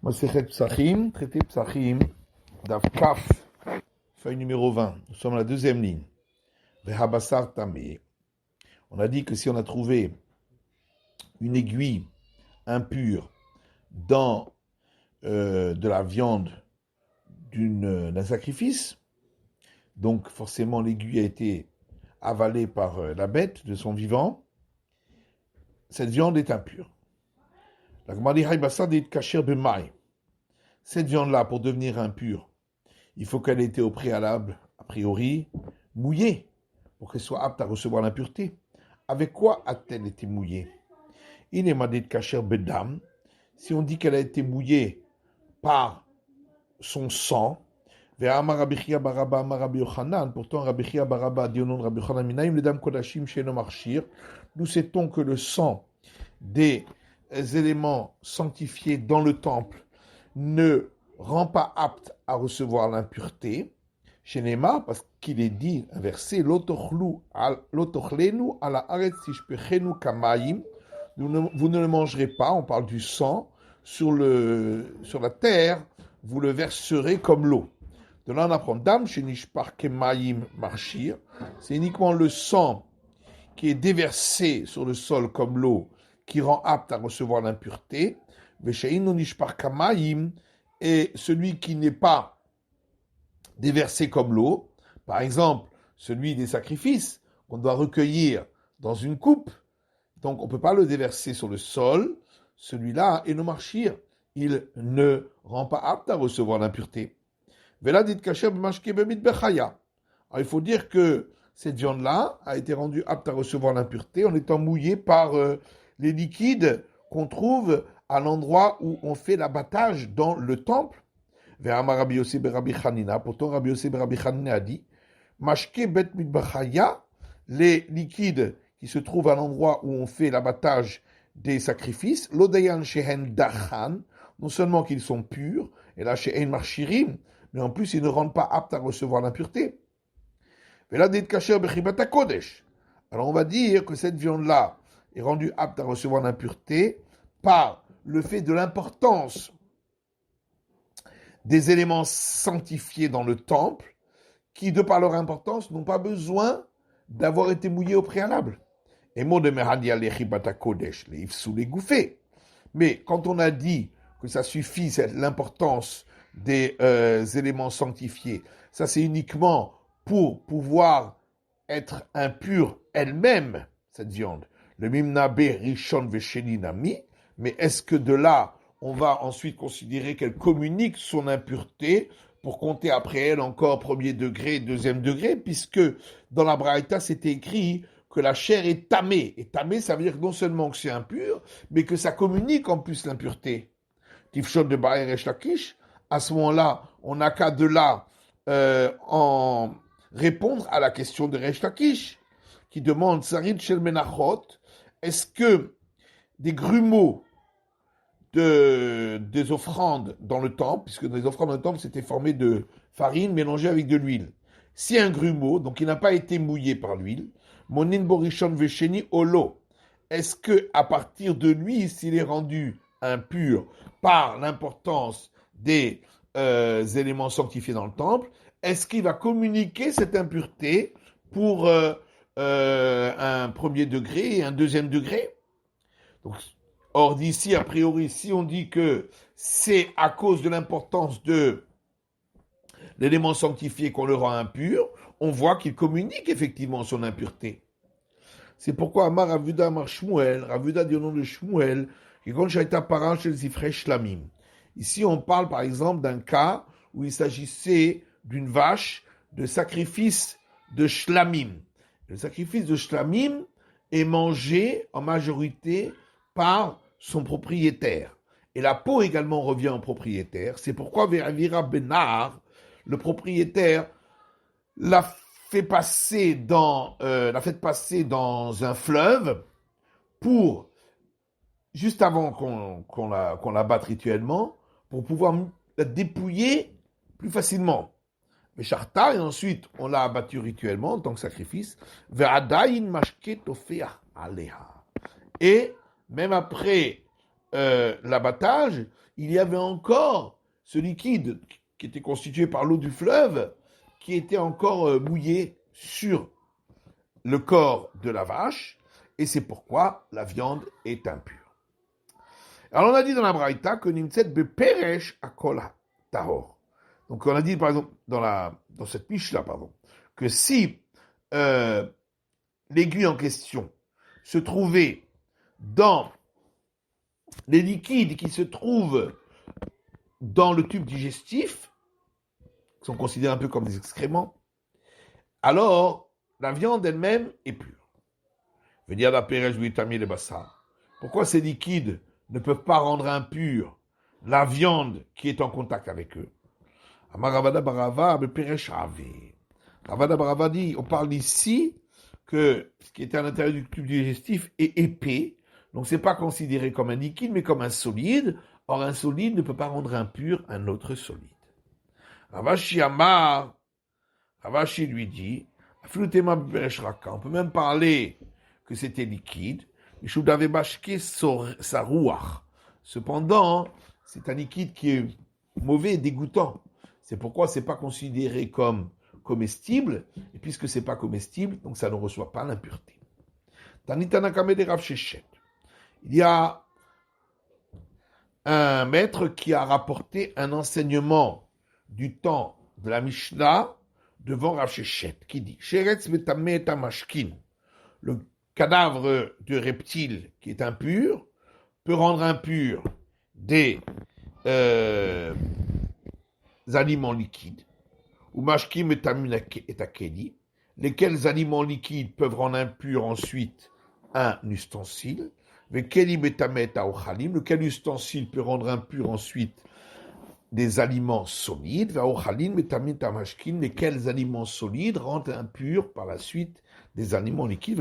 Masechet Psachim, traité Psachim, Daf Kaf, feuille numéro 20. Nous sommes à la deuxième ligne. Vehabasar Tamé. On a dit que si on a trouvé une aiguille impure dans de la viande d'un sacrifice, donc forcément l'aiguille a été avalée par la bête de son vivant, cette viande est impure. La Gemara dit Haïbasar dit Kacher Bemai. Cette viande-là, pour devenir impure, il faut qu'elle ait été au préalable, a priori, mouillée, pour qu'elle soit apte à recevoir l'impureté. Avec quoi a-t-elle été mouillée? Il est madé de Kacher Bedam. Si on dit qu'elle a été mouillée par son sang, pourtant Rabbi Chia Baraba dit au nom de Rabbi Yochanan Minaim, le dam kodashim sheno marshir. Nous sait-on que le sang des éléments sanctifiés dans le temple ne rend pas apte à recevoir l'impureté, chez Neymar, parce qu'il est dit, un verset, l'otochlenu ala aretz tishpechenu kamaim, vous ne le mangerez pas, on parle du sang, sur la terre, vous le verserez comme l'eau. De là on apprend, dam shenishpach kemaim marshir, c'est uniquement le sang qui est déversé sur le sol comme l'eau, qui rend apte à recevoir l'impureté, et celui qui n'est pas déversé comme l'eau, par exemple, celui des sacrifices qu'on doit recueillir dans une coupe, donc on ne peut pas le déverser sur le sol, celui-là, et no marchir, il ne rend pas apte à recevoir l'impureté. Alors il faut dire que cette viande-là a été rendue apte à recevoir l'impureté en étant mouillée par les liquides qu'on trouve à l'endroit où on fait l'abattage dans le temple. Pourtant, Rabbi Yossi ben Rabbi Chanina a dit, Mashke bet mitbachaya, les liquides qui se trouvent à l'endroit où on fait l'abattage des sacrifices, l'odayan shehen dachan, non seulement qu'ils sont purs, et là shehen marchirim, mais en plus ils ne rendent pas aptes à recevoir l'impureté. Alors on va dire que cette viande-là est rendue apte à recevoir l'impureté par le fait de l'importance des éléments sanctifiés dans le temple, qui, de par leur importance, n'ont pas besoin d'avoir été mouillés au préalable. Et mot de Mehadi Alechibata Kodesh, les ifsou les gouffés. Mais quand on a dit que ça suffit, c'est l'importance des éléments sanctifiés, ça c'est uniquement pour pouvoir être impure elle-même, cette viande. Le mimnabe rishon vesheni nami, mais est-ce que de là, on va ensuite considérer qu'elle communique son impureté pour compter après elle encore premier degré, deuxième degré, puisque dans la Braïta, c'était écrit que la chair est tamée. Et tamée, ça veut dire non seulement que c'est impur, mais que ça communique en plus l'impureté. Tifshon de Baer Resh Lakish, à ce moment-là, on n'a qu'à de là en répondre à la question de Resh Lakish, qui demande Sarid Shel Menachot, est-ce que des grumeaux des offrandes dans le temple, puisque les offrandes dans le temple, c'était formé de farine mélangée avec de l'huile. Si un grumeau, donc il n'a pas été mouillé par l'huile, monin borishon vesheni olo, est-ce que à partir de lui, s'il est rendu impur par l'importance des éléments sanctifiés dans le temple, est-ce qu'il va communiquer cette impureté pour un premier degré et un deuxième degré? Donc, or d'ici, a priori, si on dit que c'est à cause de l'importance de l'élément sanctifié qu'on le rend impur, on voit qu'il communique effectivement son impureté. C'est pourquoi Amar Ravuda Amar Shmuel, Ravuda dit au nom de Shmuel, ici on parle par exemple d'un cas où il s'agissait d'une vache de sacrifice de shlamim. Le sacrifice de shlamim est mangé en majorité par son propriétaire. Et la peau également revient au propriétaire. C'est pourquoi Veravira Benar, le propriétaire, l'a fait passer dans un fleuve pour, juste avant qu'on la batte rituellement, pour pouvoir la dépouiller plus facilement. Mais Sharta, et ensuite on l'a abattu rituellement en tant que sacrifice. Ve'adayin mashke tofeah aleha. Et même après l'abattage, il y avait encore ce liquide qui était constitué par l'eau du fleuve, qui était encore mouillé sur le corps de la vache, et c'est pourquoi la viande est impure. Alors on a dit dans la Braïta que Nimtset beperesh akol tahor. Donc on a dit par exemple dans cette Mishnah, que si l'aiguille en question se trouvait dans les liquides qui se trouvent dans le tube digestif, qui sont considérés un peu comme des excréments, alors la viande elle-même est pure. Je veux dire la peresh vitamine le bassar. Pourquoi ces liquides ne peuvent pas rendre impure la viande qui est en contact avec eux? Ravada Barava dit, on parle ici que ce qui était à l'intérieur du tube digestif est épais, donc c'est pas considéré comme un liquide, mais comme un solide. Or, un solide ne peut pas rendre impur un autre solide. Ravashi lui dit, on peut même parler que c'était liquide, cependant, c'est un liquide qui est mauvais et dégoûtant. C'est pourquoi c'est pas considéré comme comestible, et puisque c'est pas comestible, donc ça ne reçoit pas l'impureté. Il y a un maître qui a rapporté un enseignement du temps de la Mishnah devant Rav Shechet, qui dit Sheretz metameh tamashkin, le cadavre de reptile qui est impur peut rendre impur des aliments liquides, ou mashkim et akeli, lesquels aliments liquides peuvent rendre impur ensuite un ustensile, lequel ustensile peut rendre impur ensuite des aliments solides, lesquels aliments solides rendent impurs par la suite des aliments liquides.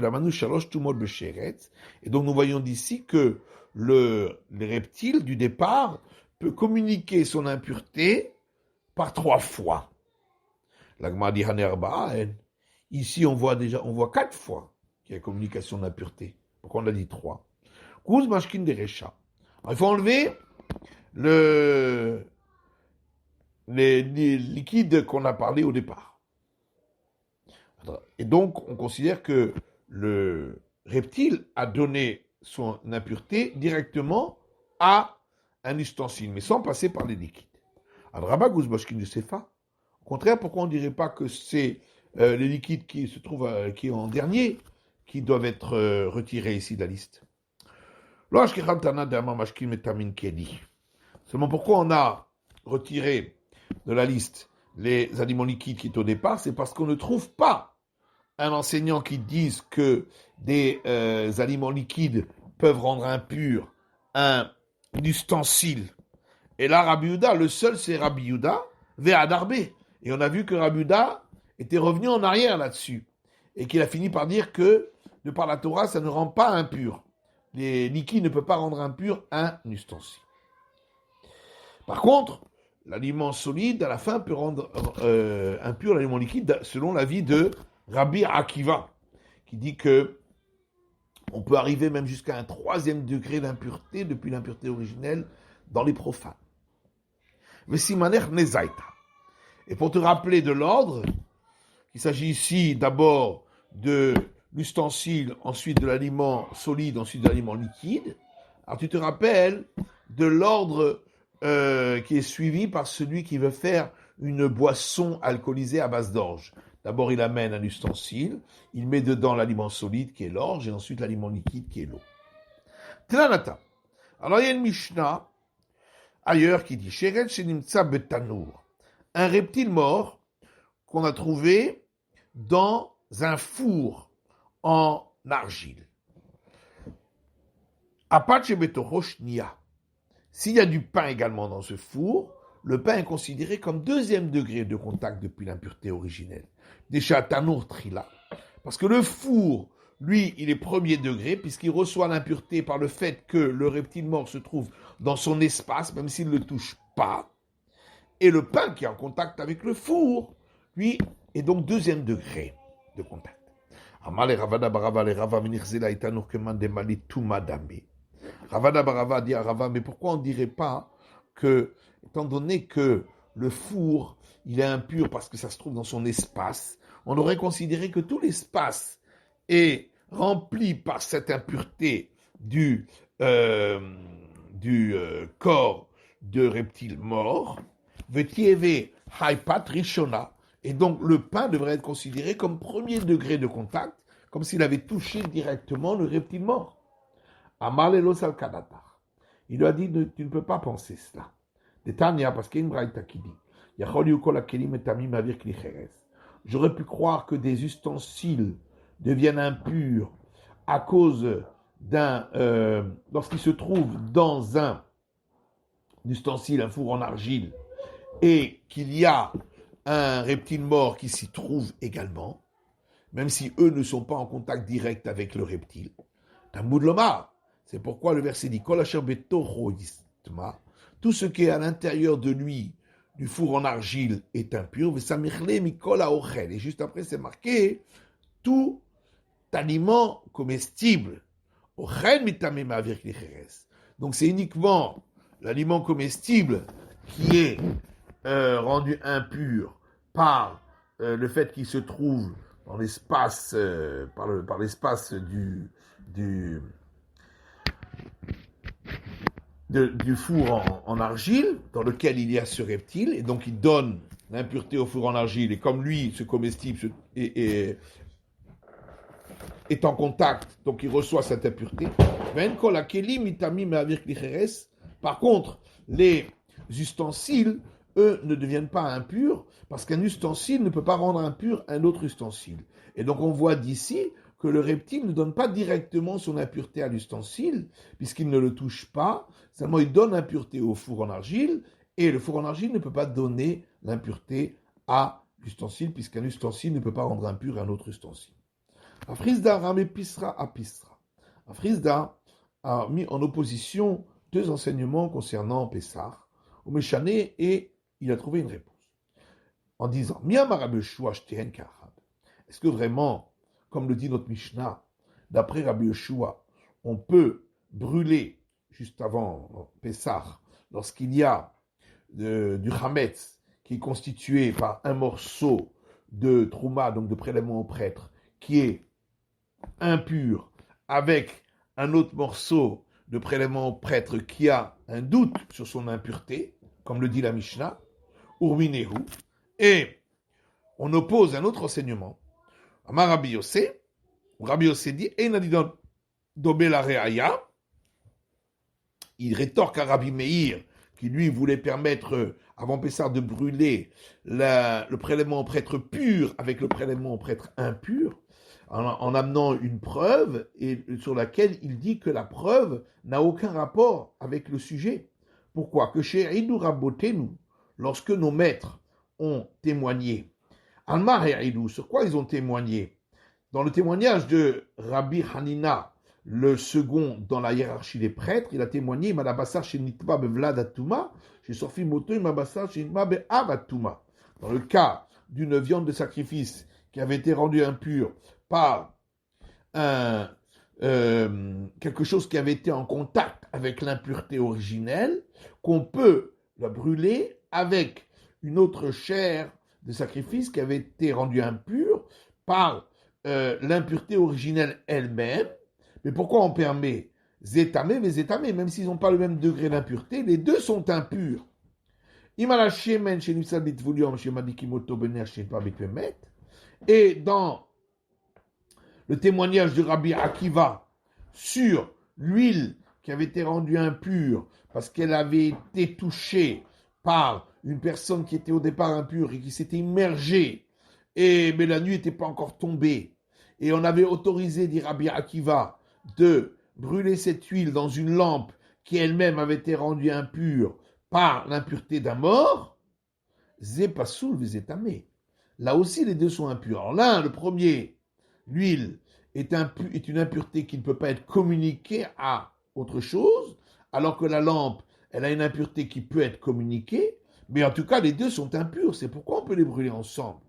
Et donc nous voyons d'ici que le reptile du départ peut communiquer son impureté par 3 fois. L'Agma dit ici on voit 4 fois qu'il y a communication d'impureté. Pourquoi on a dit 3? Alors, il faut enlever les liquides qu'on a parlé au départ. Et donc, on considère que le reptile a donné son impureté directement à un ustensile, mais sans passer par les liquides. Alors, Rabba Guzbashkin de Sefa, au contraire, pourquoi on ne dirait pas que c'est les liquides qui se trouvent qui en dernier qui doivent être retirés ici de la liste? Seulement pourquoi on a retiré de la liste les aliments liquides qui étaient au départ, c'est parce qu'on ne trouve pas un enseignant qui dise que des aliments liquides peuvent rendre impur un ustensile. Et là, Rabbi Yehuda, le seul c'est Rabbi Yehuda, Ve'adarbé. Et on a vu que Rabbi Yehuda était revenu en arrière là-dessus. Et qu'il a fini par dire que, de par la Torah, ça ne rend pas impur. Les liquides ne peuvent pas rendre impur un ustensile. Par contre, l'aliment solide, à la fin, peut rendre impur l'aliment liquide, selon l'avis de Rabbi Akiva, qui dit que on peut arriver même jusqu'à un 3e degré d'impureté, depuis l'impureté originelle, dans les profanes. Vesimaner nezaita. Et pour te rappeler de l'ordre, il s'agit ici d'abord de l'ustensile, ensuite de l'aliment solide, ensuite de l'aliment liquide. Alors tu te rappelles de l'ordre qui est suivi par celui qui veut faire une boisson alcoolisée à base d'orge. D'abord, il amène un ustensile, il met dedans l'aliment solide qui est l'orge, et ensuite l'aliment liquide qui est l'eau. Tlanata. Alors il y a une Mishnah ailleurs qui dit Sheret shenimtsa betanour, un reptile mort qu'on a trouvé dans un four en argile. Apache betorosh nia. S'il y a du pain également dans ce four, le pain est considéré comme 2e degré de contact depuis l'impureté originelle. Déjà tanour trila. Parce que le four, lui, il est 1er degré, puisqu'il reçoit l'impureté par le fait que le reptile mort se trouve dans son espace, même s'il ne le touche pas. Et le pain qui est en contact avec le four, lui, est donc 2e degré de contact. Amal et Ravada Barava les Rava Minirzela et Tanour Keman Demali Toumadame. Ravada Barava dit à Rava, mais pourquoi on ne dirait pas que, étant donné que le four, il est impur parce que ça se trouve dans son espace, on aurait considéré que tout l'espace est rempli par cette impureté du corps de reptile mort, Vetieve Haipat Rishona, et donc le pain devrait être considéré comme premier degré de contact, comme s'il avait touché directement le reptile mort. Amar Lelos al Kadatar. Il lui a dit, tu ne peux pas penser cela. Detania, parce qu'il y a une braïta qui dit, j'aurais pu croire que des ustensiles deviennent impurs à cause lorsqu'ils se trouvent dans un ustensile, un four en argile, et qu'il y a un reptile mort qui s'y trouve également, même si eux ne sont pas en contact direct avec le reptile. Talmud Lomar, c'est pourquoi le verset dit, tout ce qui est à l'intérieur de lui, du four en argile, est impur, et juste après c'est marqué, tout aliment comestible. Donc c'est uniquement l'aliment comestible qui est rendu impur par le fait qu'il se trouve dans l'espace, par l'espace du four en argile, dans lequel il y a ce reptile, et donc il donne l'impureté au four en argile, et comme lui, ce comestible est en contact, donc il reçoit cette impureté. Par contre, les ustensiles, eux, ne deviennent pas impurs, parce qu'un ustensile ne peut pas rendre impur un autre ustensile. Et donc on voit d'ici que le reptile ne donne pas directement son impureté à l'ustensile, puisqu'il ne le touche pas, seulement il donne l'impureté au four en argile, et le four en argile ne peut pas donner l'impureté à l'ustensile, puisqu'un ustensile ne peut pas rendre impur un autre ustensile. Afrizda ramé pisra à pisra. Afrizda a mis en opposition deux enseignements concernant Pessah, au Méchané, et il a trouvé une réponse. En disant, est-ce que vraiment, comme le dit notre Mishnah, d'après Rabbi Yoshua, on peut brûler juste avant Pessah, lorsqu'il y a du Hametz qui est constitué par un morceau de Trouma, donc de prélèvement au prêtre, qui est impur, avec un autre morceau de prélèvement au prêtre qui a un doute sur son impureté, comme le dit la Mishnah, Urminehu, et on oppose un autre enseignement, Amar Rabbi Yossé dit, Einadidon Dobé la Reaya, il rétorque à Rabbi Meir, qui lui voulait permettre, avant Pessah, de brûler le prélèvement au prêtre pur avec le prélèvement au prêtre impur, en amenant une preuve et sur laquelle il dit que la preuve n'a aucun rapport avec le sujet. Pourquoi ? Que chez Eidou Rabotenu, lorsque nos maîtres ont témoigné, Almar et Eidou, sur quoi ils ont témoigné ? Dans le témoignage de Rabbi Hanina, le second dans la hiérarchie des prêtres, il a témoigné Madabassar chez Nitba Bevlad Atuma, chez Sofi Moto et Mabassar chez Nitba Be'av Atuma. Dans le cas d'une viande de sacrifice qui avait été rendue impure par quelque chose qui avait été en contact avec l'impureté originelle, qu'on peut la brûler avec une autre chair de sacrifice qui avait été rendue impure par l'impureté originelle elle-même. Mais pourquoi on permet zétamé, mais zétamé, même s'ils n'ont pas le même degré d'impureté, les deux sont impurs. Et dans le témoignage de Rabbi Akiva sur l'huile qui avait été rendue impure parce qu'elle avait été touchée par une personne qui était au départ impure et qui s'était immergée, mais la nuit n'était pas encore tombée, et on avait autorisé, dit Rabbi Akiva, de brûler cette huile dans une lampe qui elle-même avait été rendue impure par l'impureté d'un mort, Zé Pasoul Vézétamé. Là aussi, les deux sont impurs. Alors l'un, le premier, l'huile, est une impureté qui ne peut pas être communiquée à autre chose, alors que la lampe, elle a une impureté qui peut être communiquée, mais en tout cas, les deux sont impurs. C'est pourquoi on peut les brûler ensemble.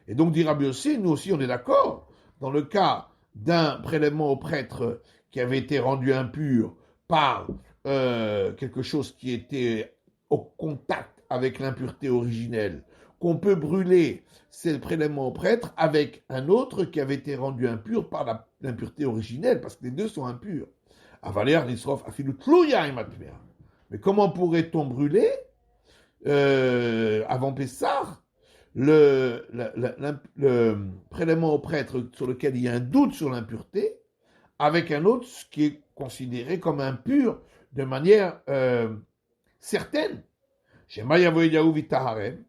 Et donc, dit Rabbi Yossé, nous aussi, on est d'accord. Dans le cas d'un prélèvement au prêtre qui avait été rendu impur par quelque chose qui était au contact avec l'impureté originelle, qu'on peut brûler ces prélèvements au prêtre avec un autre qui avait été rendu impur par l'impureté originelle, parce que les deux sont impurs. Mais comment pourrait-on brûler avant Pessah le prélèvement au prêtre sur lequel il y a un doute sur l'impureté, avec un autre qui est considéré comme impur de manière certaine. Chez Mayavoyahu Vitaharem,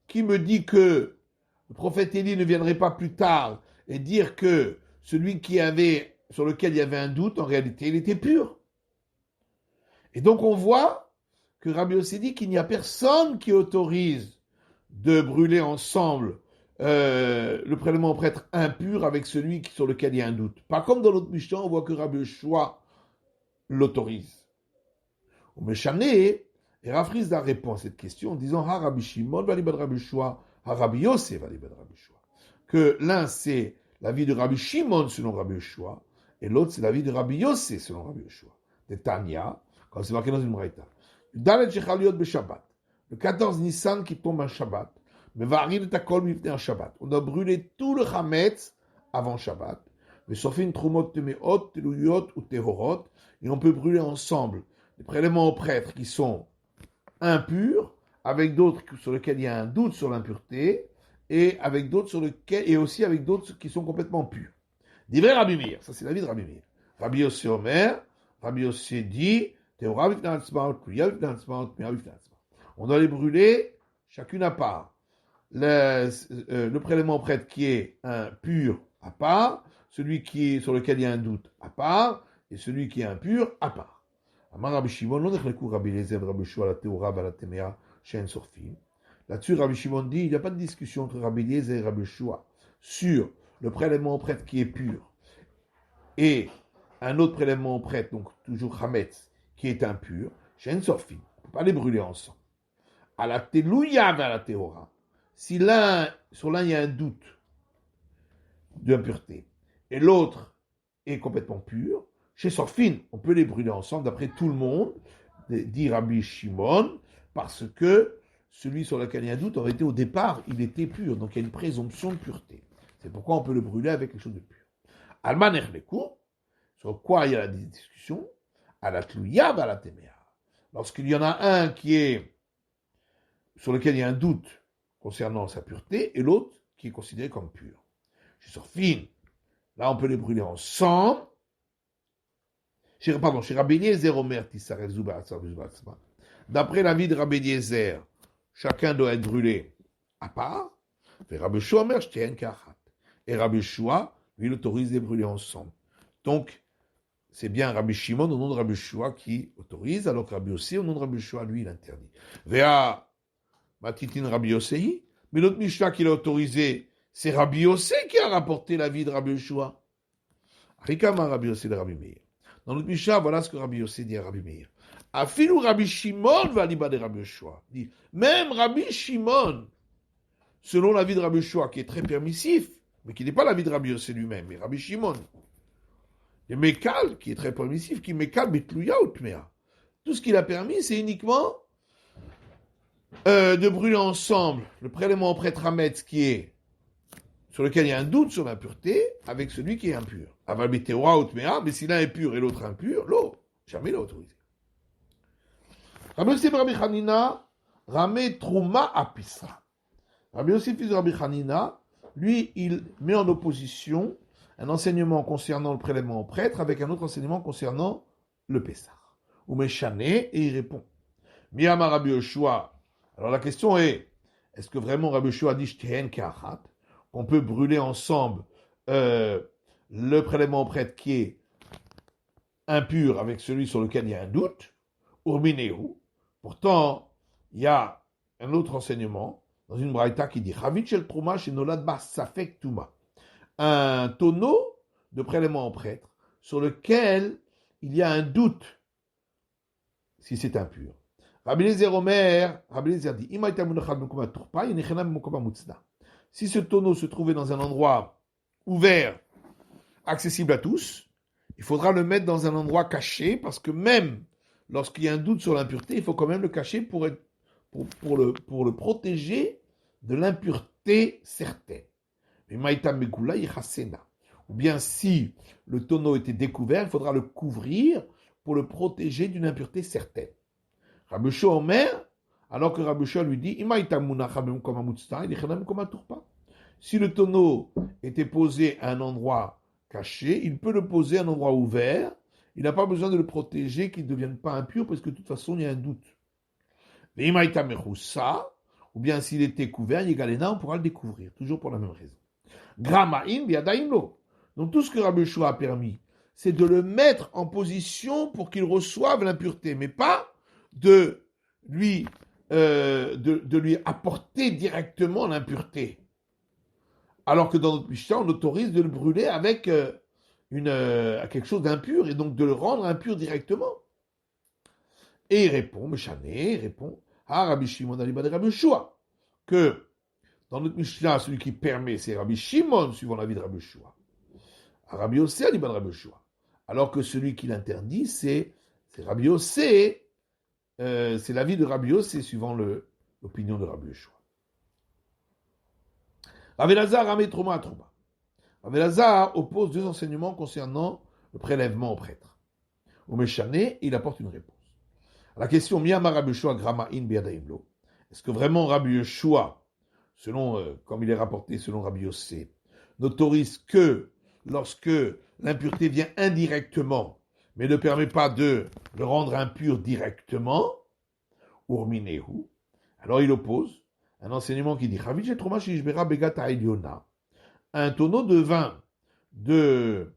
qui me dit que le prophète Élie ne viendrait pas plus tard et dire que celui sur lequel il y avait un doute, en réalité, il était pur. Et donc on voit que Rabbi Yossi dit qu'il n'y a personne qui autorise de brûler ensemble le prélèvement au prêtre impur avec celui sur lequel il y a un doute. Pas comme dans l'autre Mishnah, on voit que Rabbi Yoshua l'autorise. Au Meshané, et Rav Rizda répond à cette question en disant Ha Rabbi Shimon valibad Rabbi Yoshua, Ha Rabbi Yosef valibad Rabbi Yoshua. Que l'un c'est l'avis de Rabbi Shimon selon Rabbi Yoshua, et l'autre c'est l'avis de Rabbi Yosef selon Rabbi Yoshua. De Tanya, comme c'est marqué dans une braïta. Dalet Shechaliot Beshabbat. Le 14 Nissan qui tombe un Shabbat. Mais varie de takol mifne un Shabbat. On a brûlé tout le Chametz avant Shabbat. Mais sauf une trumot temeot, teluyot ou tehorot. Et on peut brûler ensemble les prélèvements aux prêtres qui sont impurs, avec d'autres sur lesquels il y a un doute sur l'impureté, et avec d'autres et aussi avec d'autres qui sont complètement purs. Divrei Rabbi Meir, ça c'est l'avis de Rabbi Meir. Rabbi Yossi Omer, Rabbi Yossi dit, on doit les brûler chacune à part. Le prélèvement au prêtre qui est pur à part, celui sur lequel il y a un doute à part, et celui qui est impur à part. Là-dessus, Rabbi Shimon dit, il n'y a pas de discussion entre Rabbi Eliezer et Rabbi Shua sur le prélèvement au prêtre qui est pur et un autre prélèvement au prêtre, donc toujours Chametz, qui est impur, Shen Sorfim. On ne peut pas les brûler ensemble. À la Telouya à la Tehora. Si sur l'un il y a un doute d'impureté et l'autre est complètement pur, chez Sorfin, on peut les brûler ensemble d'après tout le monde, dit Rabbi Shimon, parce que celui sur lequel il y a un doute, aurait été au départ, il était pur, donc il y a une présomption de pureté. C'est pourquoi on peut le brûler avec quelque chose de pur. Alman Echlekou, sur quoi il y a la discussion, à la Tlouya, à la Téméa. Lorsqu'il y en a un sur lequel il y a un doute concernant sa pureté, et l'autre qui est considéré comme pur. Chez Sorfin, là on peut les brûler ensemble. Chez Rabbi Eliezer Omer Tisarel Zuba. D'après l'avis de Rabbi Eliezer, chacun doit être brûlé à part. Et Rabbi Shua Omer Shtehen Kachat. Et Rabbi Shua, lui, il autorise les brûler ensemble. Donc, c'est bien Rabbi Shimon au nom de Rabbi Shua qui autorise, alors que Rabbi Yossi au nom de Rabbi Shua, lui, il interdit. Vea Matitin Rabbi Yossi, mais l'autre Mishnah qui l'a autorisé, c'est Rabbi Yossi qui a rapporté l'avis de Rabbi Shua. Rikama Rabbi Yossi de Rabbi Meir. Dans notre Mishnah, voilà ce que Rabbi Yossi dit à Rabbi Meir. Afilou Rabbi Shimon va liba de Rabbi Shua. Dit, même Rabbi Shimon, selon l'avis de Rabbi Shua, qui est très permissif, mais qui n'est pas l'avis de Rabbi Yossi lui-même, mais Rabbi Shimon, et Mekal, qui est très permissif, qui Mekal betlouya ou tmea. Tout ce qu'il a permis, c'est uniquement de brûler ensemble le prélèvement au prêtre Hametz sur lequel il y a un doute sur l'impureté, avec celui qui est impur. Aval beteora ou tmea, mais si l'un est pur et l'autre impur, jamais l'a autorisé. Rabbi Yossi Rabbi Hanina, Ramé Trouma Apisra. Rabbi Yossi, fils de Rabbi Hanina, lui, il met en opposition un enseignement concernant le prélèvement au prêtre avec un autre enseignement concernant le Pessah. Ou Meshané, et il répond. Miyama Rabbi Yoshua. Alors la question est, est-ce que vraiment Rabbi Yoshua dit Shtehen Kachat, qu'on peut brûler ensemble le prélèvement au prêtre qui est impur avec celui sur lequel il y a un doute, Urminehu. Pourtant, il y a un autre enseignement dans une braïta qui dit Chavit shel truma shenolad ba safek tuma. Un tonneau de prélèvement au prêtre sur lequel il y a un doute si c'est impur. Rabbi Eliezer Omer, Rabbi Eliezer dit si ce tonneau se trouvait dans un endroit ouvert accessible à tous, il faudra le mettre dans un endroit caché, parce que même lorsqu'il y a un doute sur l'impureté, il faut quand même le cacher pour le protéger de l'impureté certaine. Mais Maïta Megula Yichasena. Ou bien si le tonneau était découvert, il faudra le couvrir pour le protéger d'une impureté certaine. Rabbi Shua Omer, alors que Rabbi Shua lui dit, si le tonneau était posé à un endroit caché, il peut le poser à un endroit ouvert, il n'a pas besoin de le protéger qu'il ne devienne pas impur, parce que de toute façon, il y a un doute. Ou bien s'il était couvert, on pourra le découvrir, toujours pour la même raison. Grama'in biadaimlo. Donc tout ce que Rabbi Shua a permis, c'est de le mettre en position pour qu'il reçoive l'impureté, mais pas de lui apporter directement l'impureté. Alors que dans notre Mishnah, on autorise de le brûler avec quelque chose d'impur, et donc de le rendre impur directement. Et il répond, Meshané répond, à Rabbi Shimon Alibad Rabbi Shua, que dans notre Mishnah, celui qui permet, c'est Rabbi Shimon, suivant l'avis de Rabbi Shua. À Rabbi Yossé Alibad Rabbi Shua. Alors que celui qui l'interdit, c'est Rabbi Yossé, c'est l'avis de Rabbi Yossé, suivant l'opinion de Rabbi Shua. Rav Elazar ramène Trouma à Trouma. Rav Elazar oppose deux enseignements concernant le prélèvement au prêtre. Au Meshané, il apporte une réponse. À la question, Miyama Rabbi Yeshua Grama'in Biadaimlo. Est-ce que vraiment Rabbi Yeshua, selon, comme il est rapporté selon Rabbi Yossé, n'autorise que lorsque l'impureté vient indirectement, mais ne permet pas de le rendre impur directement, Urminehu. Alors il oppose un enseignement qui dit un tonneau de vin de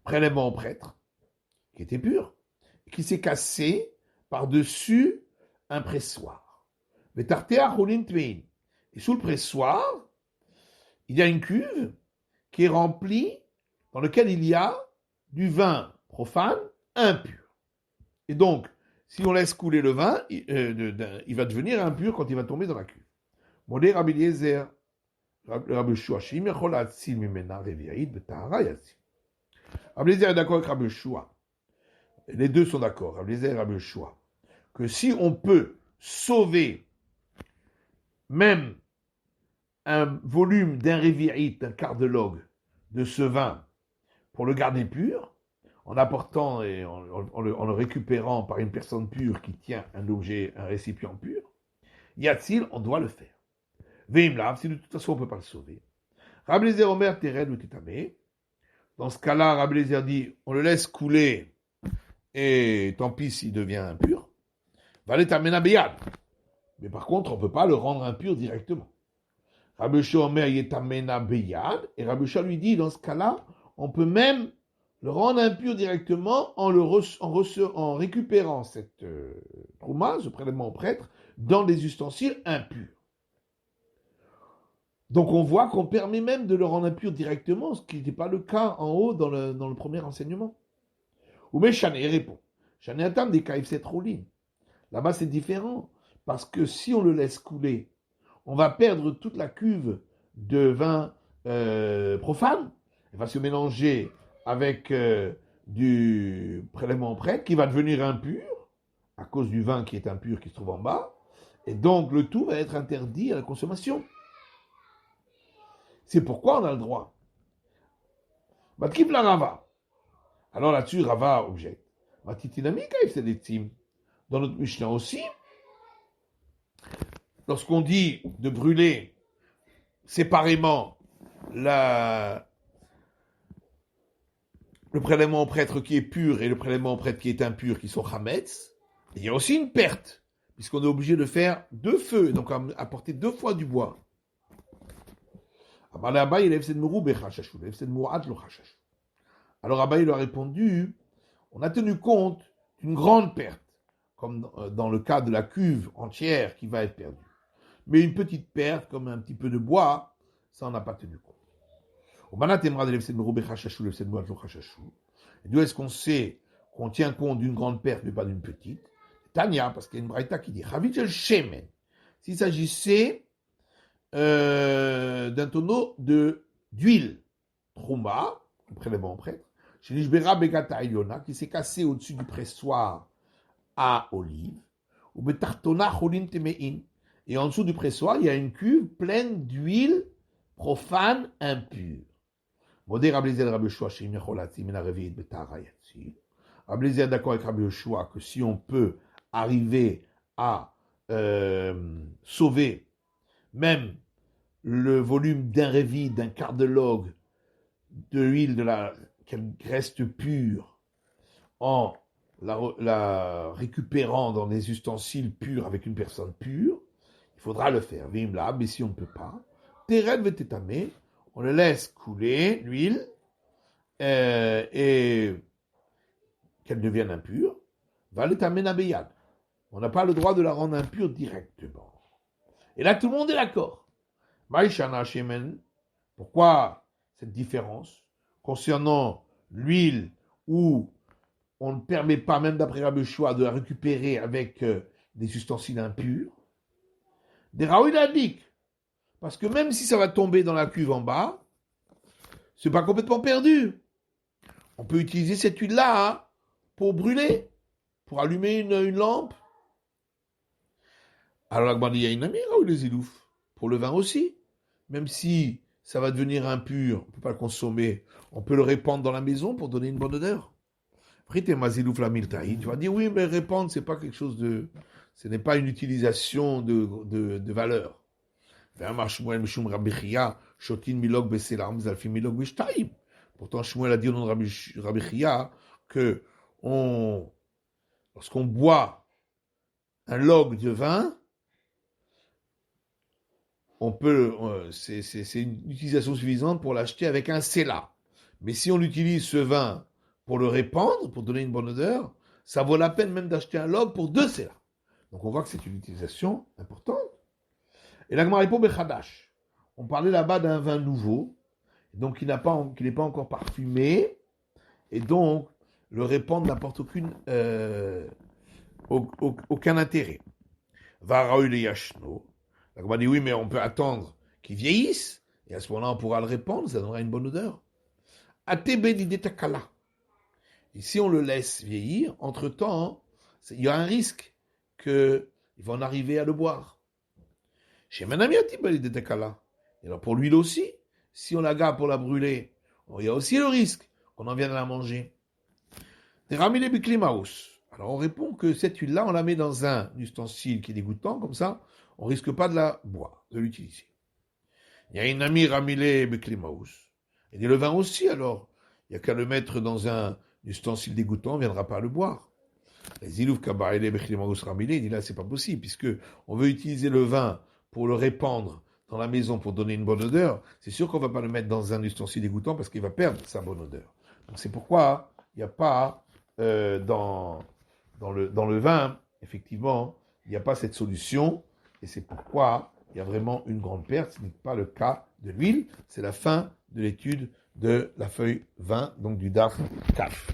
prélèvement au prêtre, qui était pur, qui s'est cassé par-dessus un pressoir. Et sous le pressoir, il y a une cuve qui est remplie, dans laquelle il y a du vin profane impur. Et donc, si on laisse couler le vin, il va devenir impur quand il va tomber dans la cuve. Modé Rabbi Eliezer, Rabbi Shua, Shim Yachol Atzil Mimena Revi'id Betahara Yatzil. Rabbi Eliezer est d'accord avec Rabbi Shua. Les deux sont d'accord, Rabbi Eliezer et Rabbi Shua, que si on peut sauver même un volume d'un Revi'id, d'un quart de log, de ce vin, pour le garder pur, en apportant et en le récupérant par une personne pure qui tient un objet, un récipient pur, Yatzil, on doit le faire. Veimlav, si de toute façon on ne peut pas le sauver. Rabbi Eliezer Omer Tered ou Tetamé. Dans ce cas-là, Rabbi Eliezer dit, on le laisse couler et tant pis s'il devient impur. Valet Amena Beyad. Mais par contre, on ne peut pas le rendre impur directement. Rabbi Shua Omer Yetamena Beyad. Et Rabbi Shua lui dit, dans ce cas-là, on peut même le rendre impur directement en récupérant cette trouma, ce prélèvement au prêtre, dans des ustensiles impurs. Donc on voit qu'on permet même de le rendre impur directement, ce qui n'était pas le cas en haut dans le premier enseignement. Ou mais Chané répond. Chané attend des kaif cette rouline. Là-bas c'est différent, parce que si on le laisse couler, on va perdre toute la cuve de vin profane. Elle va se mélanger avec du prélèvement prêtre qui va devenir impur à cause du vin qui est impur qui se trouve en bas. Et donc le tout va être interdit à la consommation. C'est pourquoi on a le droit. Matkif la Rava. Alors là-dessus, Rava objecte. Matitinamika, c'est des teams. Dans notre Mishnah aussi, lorsqu'on dit de brûler séparément le prélèvement au prêtre qui est pur et le prélèvement au prêtre qui est impur, qui sont chametz, il y a aussi une perte, puisqu'on est obligé de faire 2 feux, donc apporter 2 fois du bois. Alors Abaye lui a répondu, on a tenu compte d'une grande perte, comme dans le cas de la cuve entière qui va être perdue. Mais une petite perte, comme un petit peu de bois, ça on n'a pas tenu compte. Et d'où est-ce qu'on sait qu'on tient compte d'une grande perte mais pas d'une petite? Tania, parce qu'il y a une braïta qui dit, s'il s'agissait d'un tonneau d'huile, Trouma, le prélèvement au prêtre, chez Nishbera Begata Eliona, qui s'est cassé au-dessus du pressoir à olive, ou Betartona Cholin Temein. Et en dessous du pressoir, il y a une cuve pleine d'huile profane impure. Modé Rabbi Eliezer Rabbi Yoshua, chez Imecholati, Mena Revit Betara Yatzil. Rabbi Eliezer est d'accord avec Rabbi Yoshua que si on peut arriver à sauver même le volume d'un révit, d'un quart de log de l'huile qu'elle reste pure en la récupérant dans des ustensiles purs avec une personne pure, il faudra le faire. Vimla, mais si on ne peut pas, Teren vetetamé, on le laisse couler, l'huile, et qu'elle devienne impure, va l'étamer abeyad. On n'a pas le droit de la rendre impure directement. Et là, tout le monde est d'accord. Maïshana Shemen, pourquoi cette différence concernant l'huile où on ne permet pas, même d'après Rabbi Yoshua, de la récupérer avec des ustensiles impurs? Des Raoui indiquent, parce que même si ça va tomber dans la cuve en bas, c'est pas complètement perdu. On peut utiliser cette huile-là pour brûler, pour allumer une lampe. Alors la il y a une amie, Raoui les Zilouf, pour le vin aussi. Même si ça va devenir impur, on ne peut pas le consommer, on peut le répandre dans la maison pour donner une bonne odeur. Après, tu vas dire, oui, mais répandre, c'est pas quelque chose de... Ce n'est pas une utilisation de valeur. Pourtant, Shmuel a dit au nom de Rabbi Chia que lorsqu'on boit un log de vin, on peut, c'est une utilisation suffisante pour l'acheter avec un séla. Mais si on utilise ce vin pour le répandre, pour donner une bonne odeur, ça vaut la peine même d'acheter un log pour 2 sélas. Donc on voit que c'est une utilisation importante. Et la Gemara répond Bechadash. On parlait là-bas d'un vin nouveau, donc qui n'est pas encore parfumé, et donc le répandre n'apporte aucun intérêt. Varaoui le yashno. La Gemara dit oui, mais on peut attendre qu'il vieillisse, et à ce moment-là, on pourra le répandre, ça donnera une bonne odeur. Atebe didetakala. Et si on le laisse vieillir, entre-temps, il y a un risque qu'il va en arriver à le boire. Chez Manami Atebe didetakala. Et alors pour l'huile aussi, si on la garde pour la brûler, il y a aussi le risque qu'on en vienne à la manger. Ramile biklimaus. Alors on répond que cette huile-là, on la met dans un ustensile qui est dégoûtant, comme ça, on ne risque pas de la boire, de l'utiliser. Il y a une amie Ramile Beklimaus. Et le vin aussi, alors. Il n'y a qu'à le mettre dans un ustensile dégoûtant, on ne viendra pas le boire. Les Ilouf Kabarele Beklimaus Ramile, il dit là, c'est pas possible, puisque on veut utiliser le vin pour le répandre dans la maison pour donner une bonne odeur. C'est sûr qu'on ne va pas le mettre dans un ustensile dégoûtant parce qu'il va perdre sa bonne odeur. Donc c'est pourquoi il n'y a pas dans le vin, effectivement, il n'y a pas cette solution. Et c'est pourquoi il y a vraiment une grande perte. Ce n'est pas le cas de l'huile. C'est la fin de l'étude de la feuille 20, donc du DAF CAF.